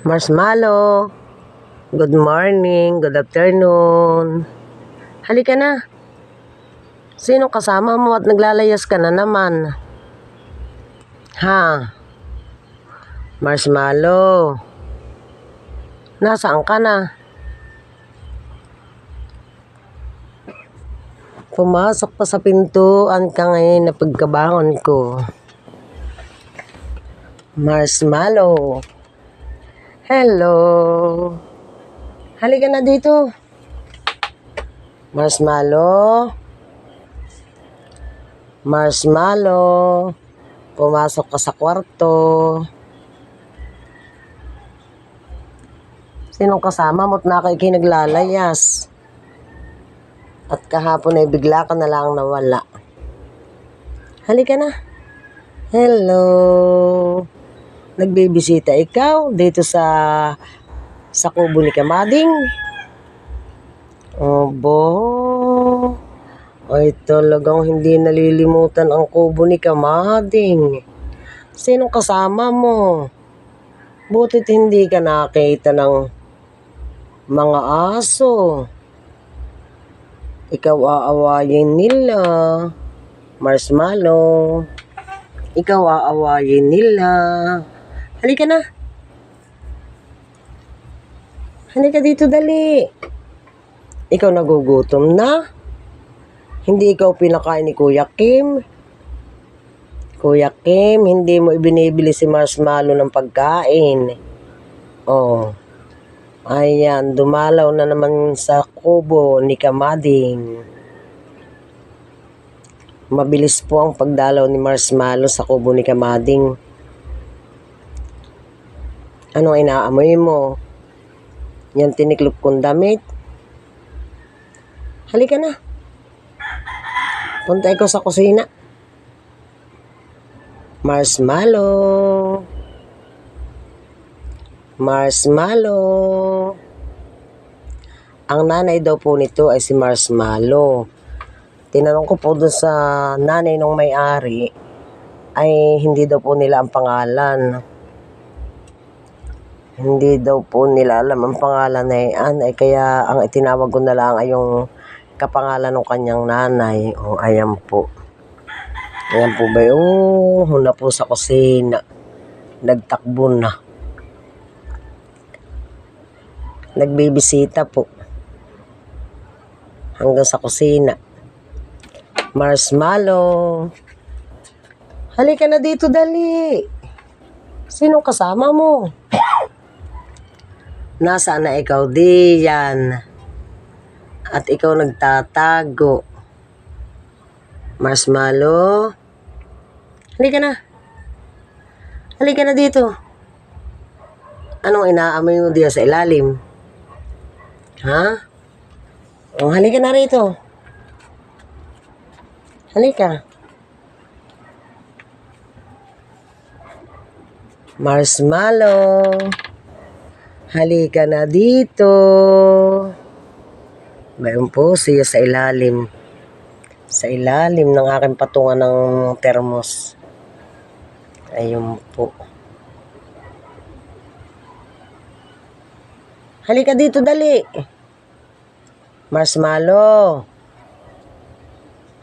Marshmallow, good morning, good afternoon. Halika na. Sino kasama mo at naglalayas ka na naman? Ha? Marshmallow, nasaan ka na? Pumasok pa sa pintuan ka ngayon na pagkabangon ko. Marshmallow. Hello. Halika na dito. Marshmallow. Marshmallow. Pumasok ka sa kwarto. Sinong kasama mo't naglalayas? At kahapon ay bigla ka na lang nawala. Halika na. Hello. Nagbibisita ikaw dito sa kubo ni Kamading? Obo. Ay talagang hindi nalilimutan ang kubo ni Kamading. Sinong kasama mo? Butit hindi ka nakita ng mga aso. Ikaw aawayin nila. Marshmallow. Ikaw aawayin nila. Halika na. Halika dito, dali. Ikaw nagugutom na? Hindi ikaw pinakain ni Kuya Kim? Kuya Kim, hindi mo ibinibili si Marshmallow ng pagkain. Oh. Ayan, dumalaw na naman sa kubo ni Kamading. Mabilis po ang pagdalaw ni Marshmallow sa kubo ni Kamading. Anong inaamoy mo? Yan tiniklop kong damit. Halika na. Punta ikaw sa kusina. Marshmallow. Marshmallow. Ang nanay daw po nito ay si Marshmallow. Tinanong ko po doon sa nanay nung may-ari ay hindi daw po nila ang pangalan. Hindi daw po nila alam ang pangalan na yan. Ay kaya ang itinawag ko na lang ay yung kapangalan ng kanyang nanay. O ayan po. Ayan po ba yung huna po sa kusina. Nagtakbo na. Nagbibisita po. Hanggang sa kusina. Marshmallow. Halika na dito, dali. Sinong kasama mo? Nasaan na ikaw diyan? At ikaw nagtatago. Marshmallow. Halika na. Halika na dito. Anong inaamoy mo diyan sa ilalim? Ha? O, halika na rito. Halika. Marshmallow. Halika na dito. Mayroon po siya sa ilalim. Sa ilalim ng aking patungan ng termos. Ayun po. Halika dito, dali. Marshmallow.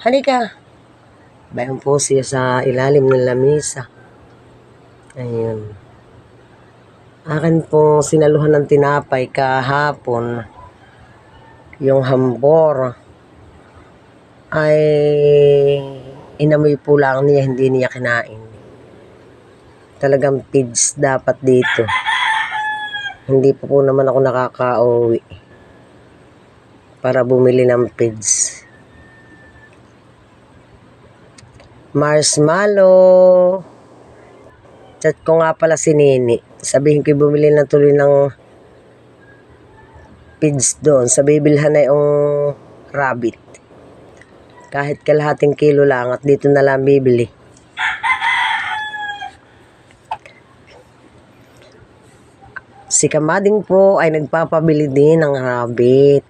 Halika. Mayroon po siya sa ilalim ng lamisa. Ayun. Akin pong sinaluhan ng tinapay kahapon. Yung hambor. Ay inamoy po lang niya, hindi niya kinain. Talagang pids dapat dito. Hindi po naman ako nakaka-uwi para bumili ng pids. Marshmallow. Chat ko nga pala si Nini. Sabihin ko bumili na tuloy ng pids doon. Sa bibilhan na yung rabbit. Kahit kalahating kilo lang at dito na lang bibili. Si Kamading po ay nagpapabili din ng rabbit.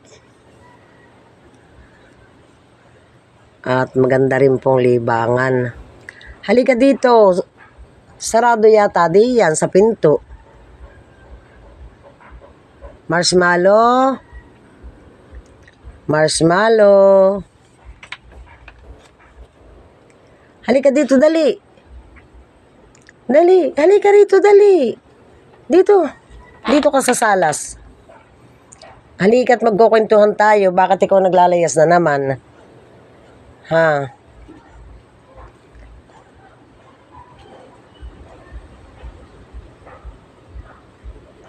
At maganda rin pong libangan. Halika dito. Sarado yata diyan sa pinto. Marshmallow. Marshmallow. Halika dito, dali. Dali, halika rito, dali. Dito. Dito ka sa salas. Halika't magkukwentuhan tayo. Bakit ikaw naglalayas na naman? Ha?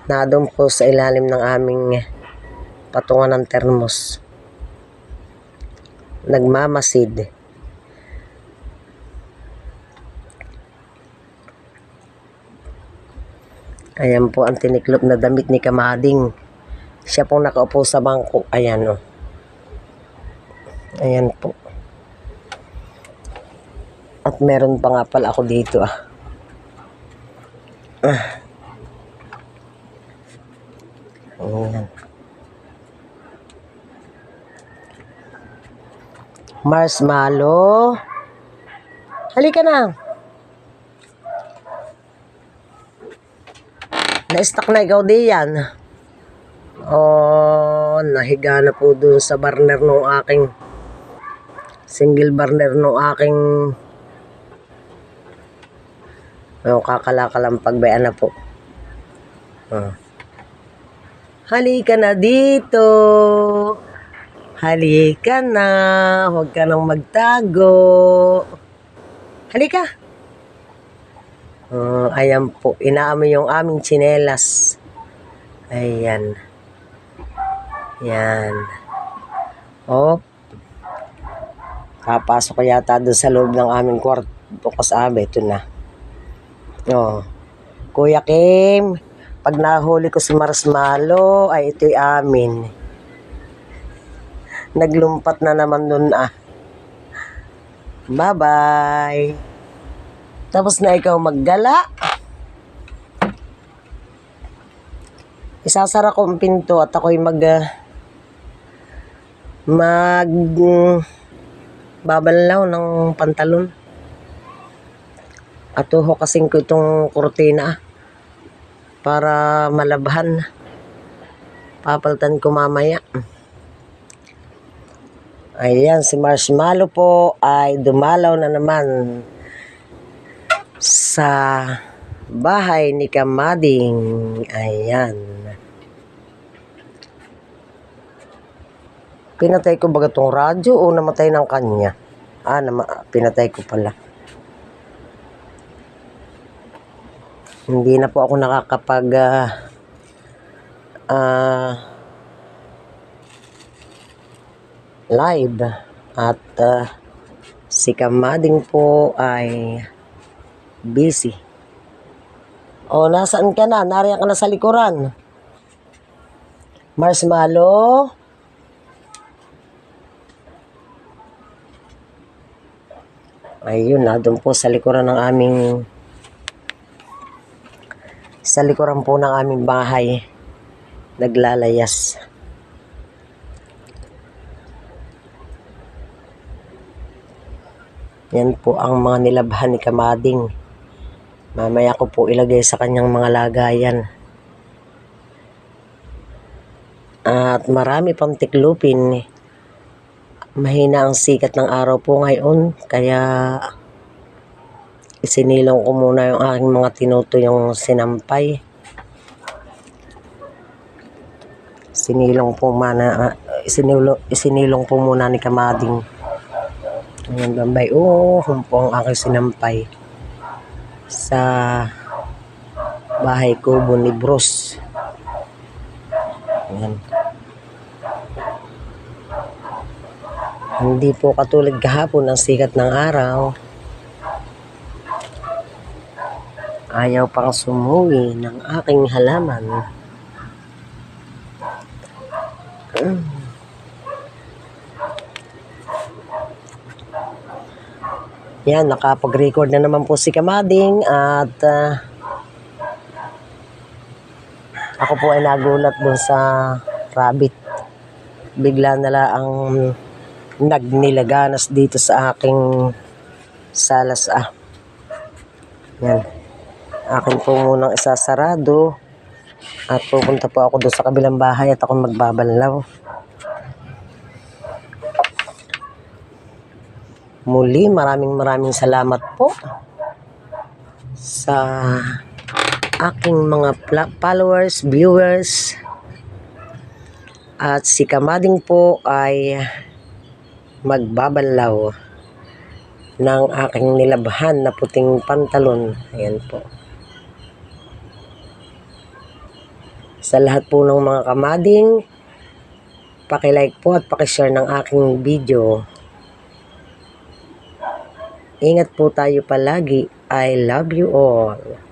Nadong po sa ilalim ng aming patungan ng termos. Nagmamasid. Ayan po ang tiniklop na damit ni Kamading. Siya pong nakaupo sa bangko. Ayan o. Ayan po. At meron pa nga pala ako dito Ayan. Marshmallow. Halika na. Na-stuck na ikaw diyan. Oh, nahiga na po dun sa burner nung aking single burner nung aking kakalakalampagbayan na po. Halika na dito. Halika na. Huwag ka nang magtago. Halika. Ayan po. Inaamoy yung aming tsinelas. Ayan. Yan. Oh. Papasok ko yata doon sa loob ng aming kwarto. Kasabi, ito na. Oh. Kuya Kim, pag nahuli ko si Marshmallow, ay ito'y amin. Naglumpat na naman doon Bye-bye. Tapos na ikaw maggala. Isasara ko ang pinto at ako'y babalaw ng pantalon. At kasing ko itong kurtina para malabhan. Papaltan ko mamaya. Ayan, si Marshmallow po ay dumalaw na naman sa bahay ni Kamading. Ayan. Pinatay ko ba itong radyo o namatay ng kanya? Pinatay ko pala. Hindi na po ako nakakapag live at si Kamading po ay busy. Nasaan ka na? Nariyan ka na sa likuran. Marshmallow. Ayun, doon po sa likuran ng sa likuran po ng aming bahay naglalayas. Yan po ang mga nilabhan ni Kamading. Mamaya ko po ilagay sa kanyang mga lagayan. At marami pang tiklupin. Mahina ang sikat ng araw po ngayon, kaya isinilong ko muna yung aking mga tinutuyong sinampay. Isinilong po muna ni Kamading. Ayan, bambay. Humpong aking sinampay sa bahay kubo ni Bruce. Ayan. Hindi po katulad kahapon ang sikat ng araw. Ayaw pang sumuwi ng aking halaman. Yan, nakapag-record na naman po si Kamading at ako po ay nagulat dun sa rabbit. Bigla na lang ang nagnilaganas dito sa aking salas. Yan. Akin po munang isasarado At pupunta po ako doon sa kabilang bahay at ako magbabanlaw. Muli, maraming salamat po sa aking mga followers, viewers. At si Kamading po ay magbabanlaw ng aking nilabhan na puting pantalon. Ayan po. Sa lahat po ng mga kamading, paki-like po at paki-share ng aking video. Ingat po tayo palagi. I love you all.